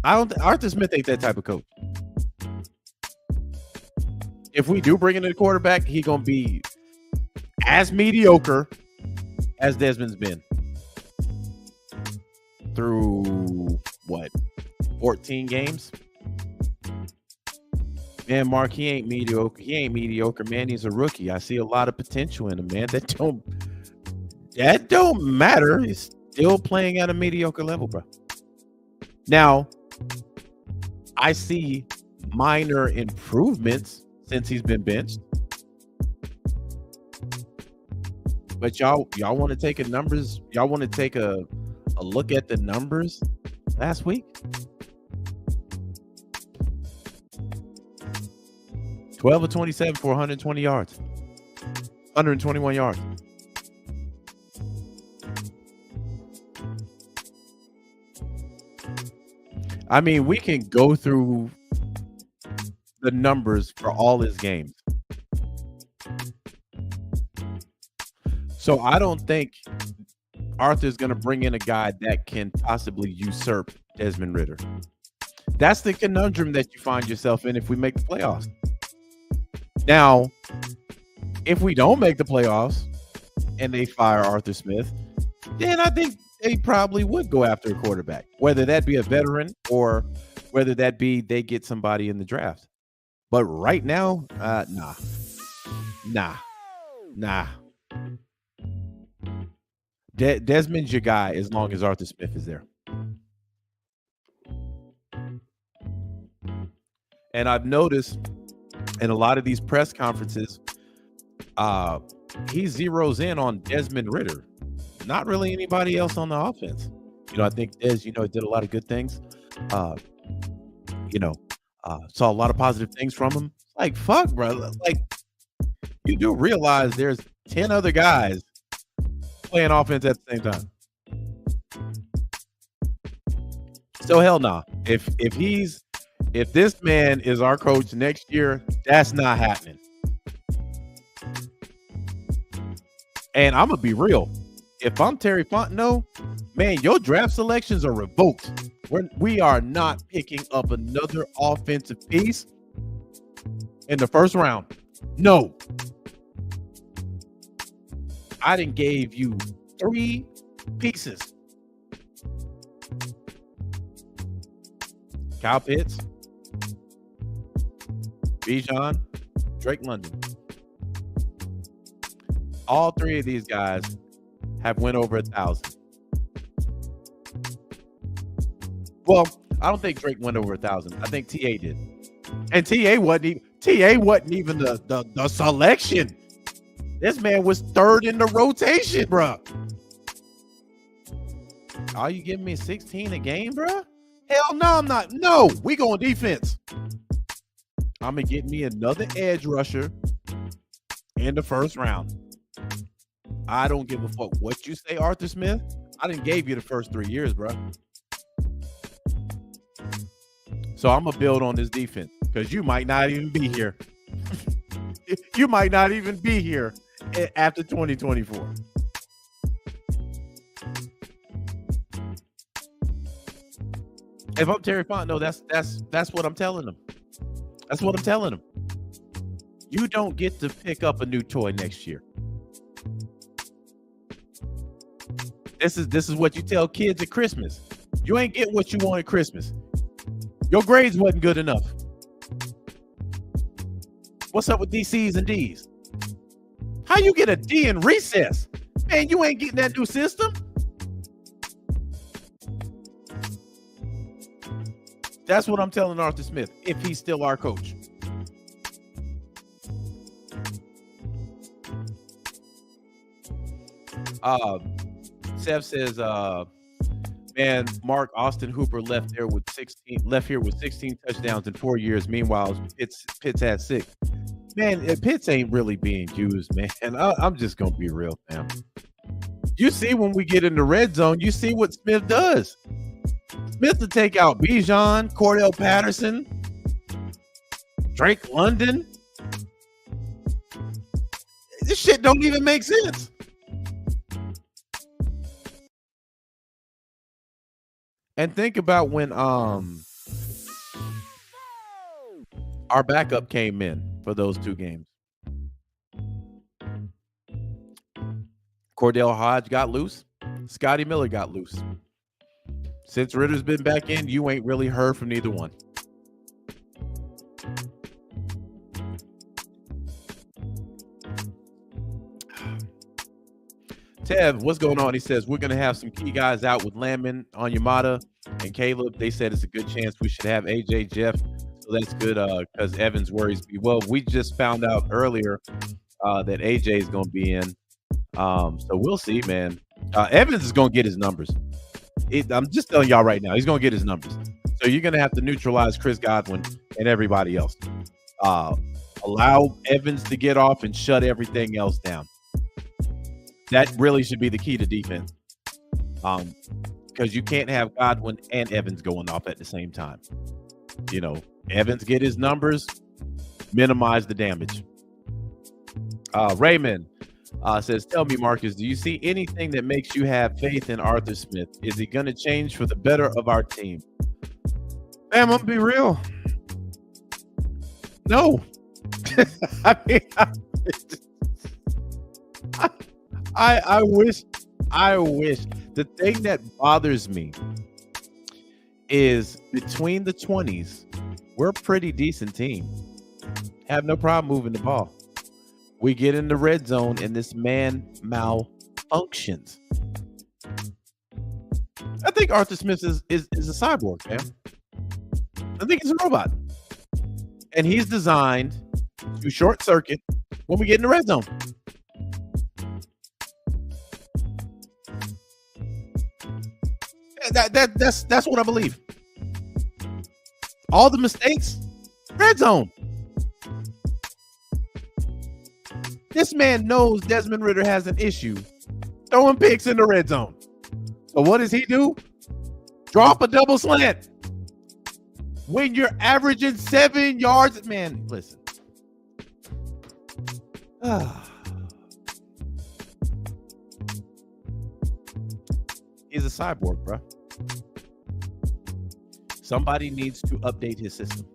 Arthur Smith ain't that type of coach. If we do bring in a quarterback, he's going to be as mediocre as Desmond's been through 14 games. Man, Mark, he ain't mediocre. He ain't mediocre, man. He's a rookie. I see a lot of potential in him, man. That don't matter. He's still playing at a mediocre level, bro. Now, I see minor improvements since he's been benched. But y'all want to take y'all want to take a look at the numbers last week? 12 of 27 for 120 yards. 121 yards. I mean, we can go through the numbers for all his games. So I don't think Arthur's going to bring in a guy that can possibly usurp Desmond Ridder. That's the conundrum that you find yourself in if we make the playoffs. Now, if we don't make the playoffs and they fire Arthur Smith, then I think they probably would go after a quarterback, whether that be a veteran or whether that be they get somebody in the draft. But right now, nah. Desmond's your guy as long as Arthur Smith is there. And I've noticed in a lot of these press conferences, he zeroes in on Desmond Ridder, not really anybody else on the offense. I think Des, did a lot of good things. Saw a lot of positive things from him. Like, fuck, bro. Like, you do realize there's 10 other guys playing offense at the same time. So hell nah. If this man is our coach next year, that's not happening. And I'm gonna be real. If I'm Terry Fontenot, man, your draft selections are revoked. We are not picking up another offensive piece in the first round. No. I done gave you 3 pieces. Kyle Pitts, Bijan, Drake London. All 3 of these guys have went over 1,000. Well, I don't think Drake went over 1,000. I think TA did. And TA wasn't even the selection. This man was 3rd in the rotation, bro. Are you giving me 16 a game, bro? Hell no, I'm not. No, we going defense. I'm going to get me another edge rusher in the first round. I don't give a fuck what you say, Arthur Smith. I didn't gave you the first 3 years, bro. So I'm going to build on this defense because you might not even be here. You might not even be here after 2024. If I'm Terry Fontenot, that's what I'm telling them. That's what I'm telling them. You don't get to pick up a new toy next year. This is what you tell kids at Christmas. You ain't get what you want at Christmas. Your grades wasn't good enough. What's up with these C's and D's? How you get a D in recess? Man, you ain't getting that new system. That's what I'm telling Arthur Smith, if he's still our coach. Sev says, man, Mark Austin Hooper left here with 16 touchdowns in 4 years. Meanwhile, Pitts had 6. Man, Pitts ain't really being used, man. I'm just gonna be real, man. You see when we get in the red zone, you see what Smith does. Smith to take out Bijan, Cordell Patterson, Drake London. This shit don't even make sense. And think about when our backup came in for those 2 games. Cordell Hodge got loose. Scotty Miller got loose. Since Ritter's been back in, you ain't really heard from neither one. Tev, what's going on? He says we're going to have some key guys out with Landman, Onyemata, and Caleb. They said it's a good chance we should have AJ, Jeff. So that's good because Evans worries me. Well, we just found out earlier that AJ is going to be in. So we'll see, man. Evans is going to get his numbers. I'm just telling y'all right now, he's going to get his numbers. So you're going to have to neutralize Chris Godwin and everybody else. Allow Evans to get off and shut everything else down. That really should be the key to defense. Because you can't have Godwin and Evans going off at the same time. You know, Evans get his numbers, minimize the damage. Raymond says, tell me, Marcus, do you see anything that makes you have faith in Arthur Smith? Is he going to change for the better of our team? Man, I'm going to be real. No. I mean, I wish. The thing that bothers me is between the 20s, we're a pretty decent team. Have no problem moving the ball. We get in the red zone and this man malfunctions. I think Arthur Smith is a cyborg, man. I think he's a robot. And he's designed to short circuit when we get in the red zone. That's what I believe. All the mistakes, red zone. This man knows Desmond Ridder has an issue throwing picks in the red zone. So what does he do? Drop a double slant. When you're averaging 7 yards, man, listen. He's a cyborg, bro. Somebody needs to update his system.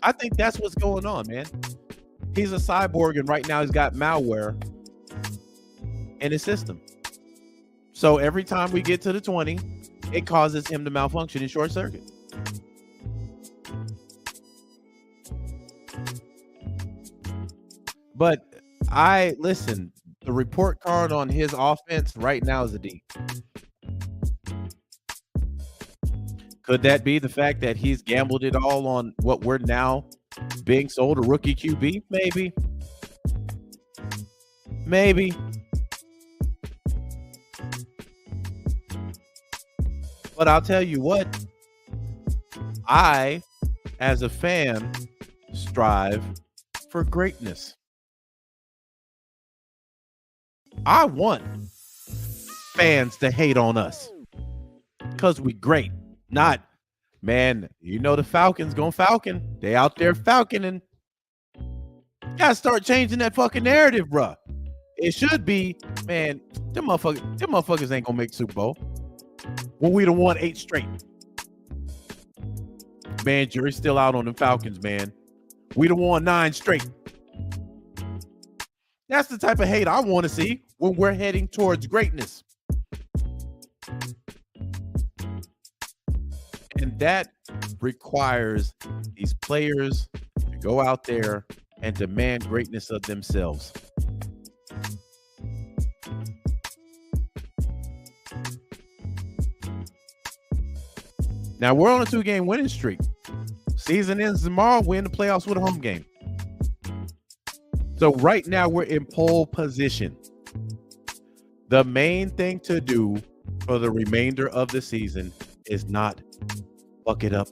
I think that's what's going on, man. He's a cyborg, and right now he's got malware in his system. So every time we get to the 20, it causes him to malfunction in short circuit. But listen, the report card on his offense right now is a D. Could that be the fact that he's gambled it all on what we're now being sold a rookie QB? Maybe. Maybe. But I'll tell you what, I, as a fan, strive for greatness. I want fans to hate on us because we great. Not, man, you know the Falcons gonna Falcon. They out there falconing. Gotta start changing that fucking narrative, bruh. It should be, man, them motherfuckers ain't gonna make Super Bowl. When we done won 8 straight. Man, jury's still out on the Falcons, man. We done won 9 straight. That's the type of hate I want to see when we're heading towards greatness. And that requires these players to go out there and demand greatness of themselves. Now, we're on a 2-game winning streak. Season ends tomorrow. We're in the playoffs with a home game. So right now, we're in pole position. The main thing to do for the remainder of the season is not fuck it up.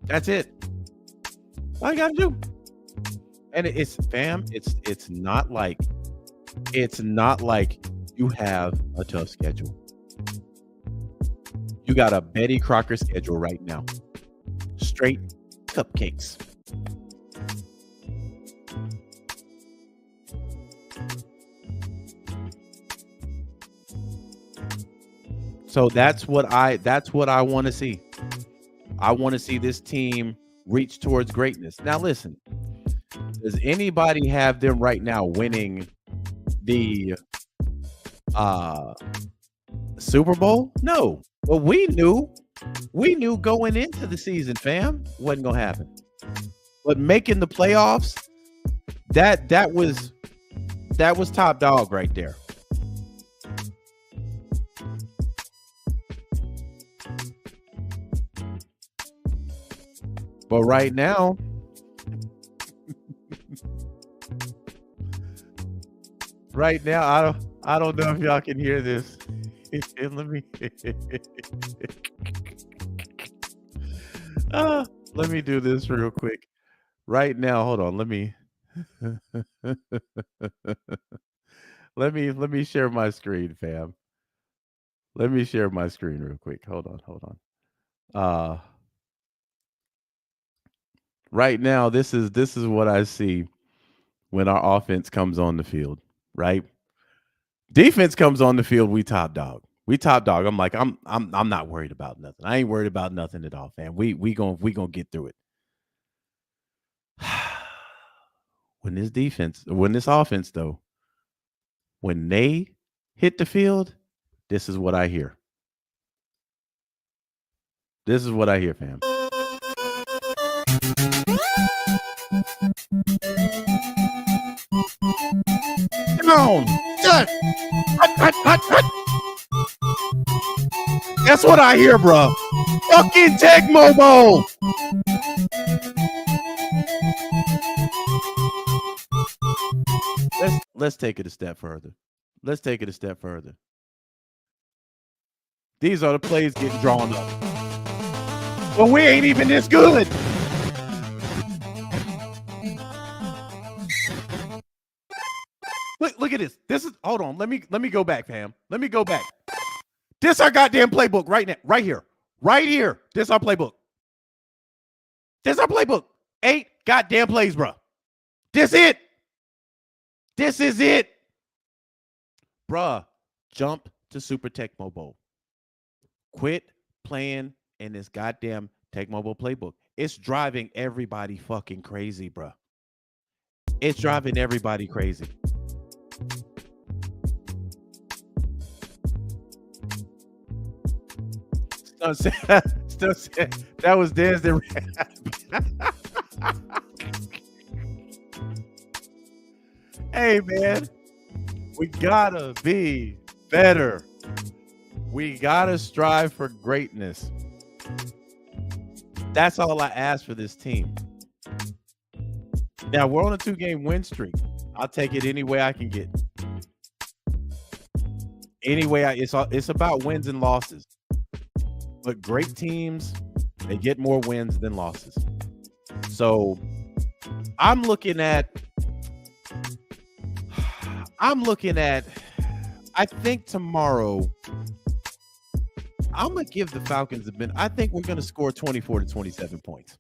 That's it. All you got to do. And it's not like you have a tough schedule. You got a Betty Crocker schedule right now. Straight cupcakes. So that's what I want to see. I want to see this team reach towards greatness. Now listen, does anybody have them right now winning the Super Bowl? No. Well, we knew going into the season, fam, wasn't gonna happen. But making the playoffs, that was That was top dog right there. But right now, I don't know if y'all can hear this. Let me let me do this real quick. Right now, hold on. Let me let me share my screen, fam. Let me share my screen real quick. Hold on. Right now, this is what I see when our offense comes on the field, right? Defense comes on the field, we top dog. We top dog. I'm like, I'm not worried about nothing. I ain't worried about nothing at all, fam. We gonna get through it. When this offense though, when they hit the field, this is what I hear. This is what I hear, fam. Come on. That's what I hear, bro. Fucking Tecmo Bowl. Let's take it a step further. Let's take it a step further. These are the plays getting drawn up. Well, we ain't even this good. Look at this. This is hold on. Let me go back, fam. Let me go back. This our goddamn playbook right now. Right here. Right here. This our playbook. This our playbook. 8 goddamn plays, bro. This it. This is it. Bruh, jump to Super Tecmo Bowl. Quit playing in this goddamn Tecmo Bowl playbook. It's driving everybody fucking crazy, bruh. It's driving everybody crazy. Still say, that was Dez that Hey, man, we gotta be better. We gotta strive for greatness. That's all I ask for this team. Now, we're on a 2-game win streak. I'll take it any way I can get. It's about wins and losses. But great teams, they get more wins than losses. So I'm looking at, I think tomorrow, I'm going to give the Falcons a bit. I think we're going to score 24 to 27 points.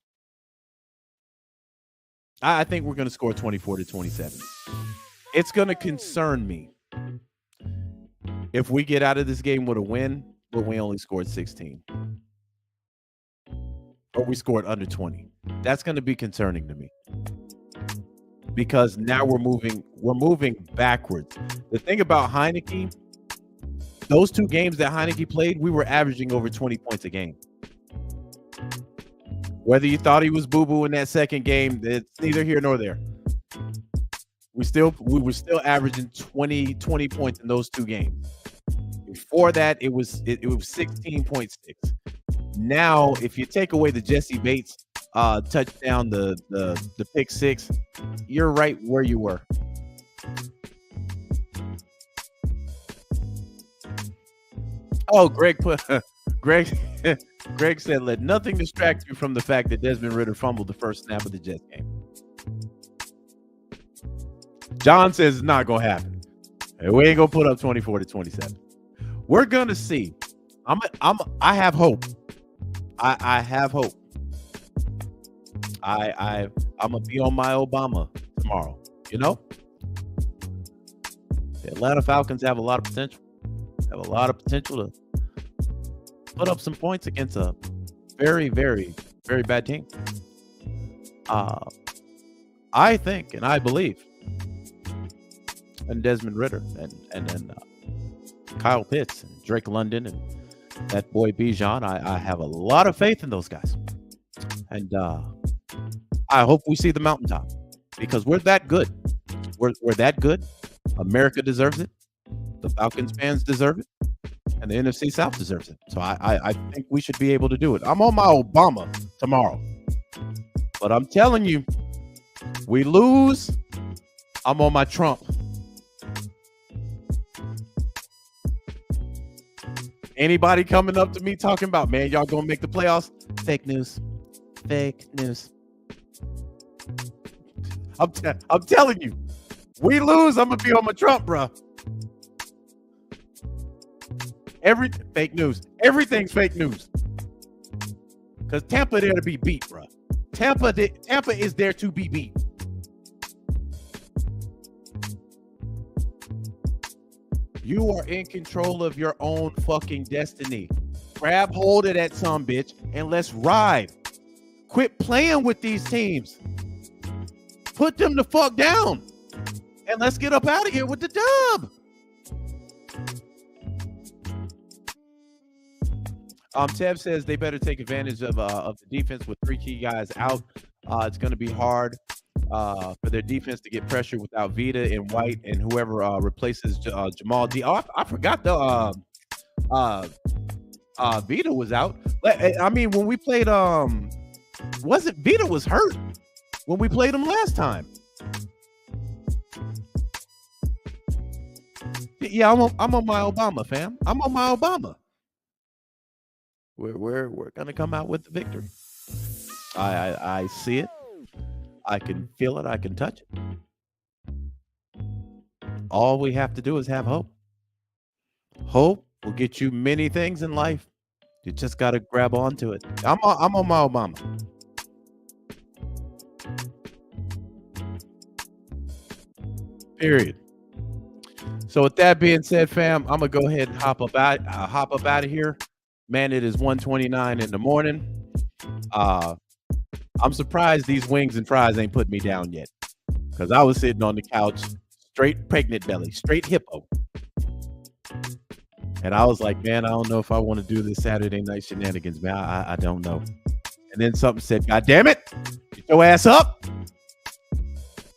I think we're going to score 24 to 27. It's going to concern me if we get out of this game with a win, but we only scored 16. Or we scored under 20. That's going to be concerning to me. Because now we're moving backwards. The thing about Heineke, those 2 games that Heineke played, we were averaging over 20 points a game. Whether you thought he was boo-boo in that second game, it's neither here nor there. We were still averaging 20 points in those 2 games. Before that, it was 16.6. Now, if you take away the Jesse Bates touchdown, the pick 6, you're right where you were. Oh, Greg said, let nothing distract you from the fact that Desmond Ridder fumbled the first snap of the Jets game. John says it's not going to happen. We ain't going to put up 24 to 27. We're going to see. I have hope. I have hope. I'm going to be on my Obama tomorrow. You know? The Atlanta Falcons have a lot of potential. Have a lot of potential to put up some points against a very, very, very bad team. I think and I believe in Desmond Ridder and Kyle Pitts and Drake London and that boy Bijan. I have a lot of faith in those guys. And I hope we see the mountaintop because we're that good. We're that good. America deserves it. The Falcons fans deserve it. And the NFC South deserves it. So I think we should be able to do it. I'm on my Obama tomorrow. But I'm telling you, we lose, I'm on my Trump. Anybody coming up to me talking about, man, y'all gonna make the playoffs? Fake news. Fake news. I'm telling you, we lose, I'm gonna be on my Trump, bro. Fake news. Everything's fake news. Because Tampa there to be beat, bro. Tampa is there to be beat. You are in control of your own fucking destiny. Grab hold of that sumbitch and let's ride. Quit playing with these teams. Put them the fuck down. And let's get up out of here with the dub. Tev says they better take advantage of the defense with 3 key guys out. It's going to be hard for their defense to get pressure without Vita and White and whoever replaces Jamal D. Oh, I forgot the Vita was out. I mean, when we played, wasn't Vita was hurt when we played him last time? Yeah, I'm on my Obama, fam. I'm on my Obama. We're gonna come out with the victory. I see it. I can feel it. I can touch it. All we have to do is have hope. Hope will get you many things in life. You just gotta grab onto it. I'm on my Obama. Period. So with that being said, fam, I'm gonna go ahead and hop up out of here. Man, it is 1:29 in the morning. I'm surprised these wings and fries ain't put me down yet, because I was sitting on the couch, straight pregnant belly, straight hippo. And I was like, man, I don't know if I want to do this Saturday night shenanigans, man. I don't know. And then something said, God damn it, get your ass up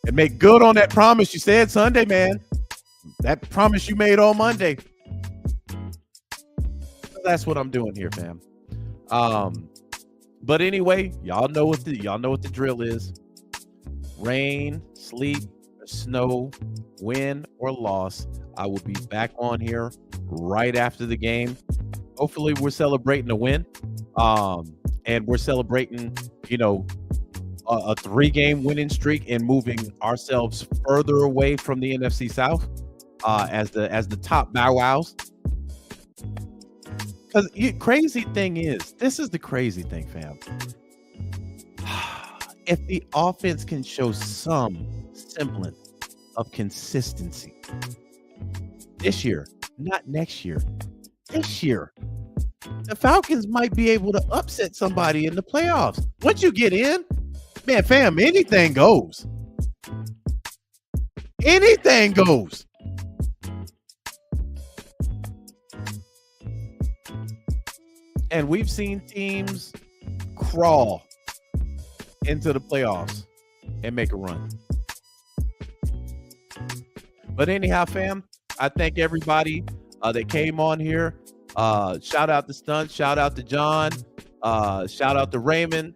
and make good on that promise you said Sunday, man. That promise you made on Monday. That's what I'm doing here, fam. But anyway, y'all know what the drill is. Rain, sleet, snow, win or loss, I will be back on here right after the game. Hopefully we're celebrating a win. And we're celebrating, a 3-game winning streak and moving ourselves further away from the NFC South as the top bow wows. Because crazy thing is, this is the crazy thing, fam. If the offense can show some semblance of consistency this year, not next year, this year, the Falcons might be able to upset somebody in the playoffs. Once you get in, man, fam, anything goes. Anything goes. And we've seen teams crawl into the playoffs and make a run. But anyhow, fam, I thank everybody that came on here. Shout out to Stunt. Shout out to John. Shout out to Raymond.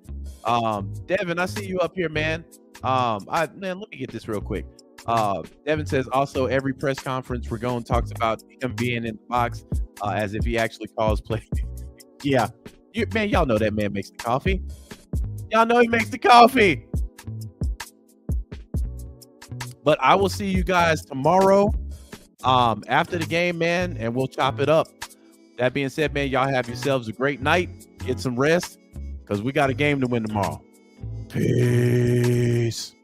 Devin, I see you up here, man. Let me get this real quick. Devin says also every press conference we're going talks about him being in the box as if he actually calls play. Yeah, y'all know that man makes the coffee. Y'all know he makes the coffee. But I will see you guys tomorrow after the game, man, and we'll chop it up. That being said, man, y'all have yourselves a great night. Get some rest, because we got a game to win tomorrow. Peace.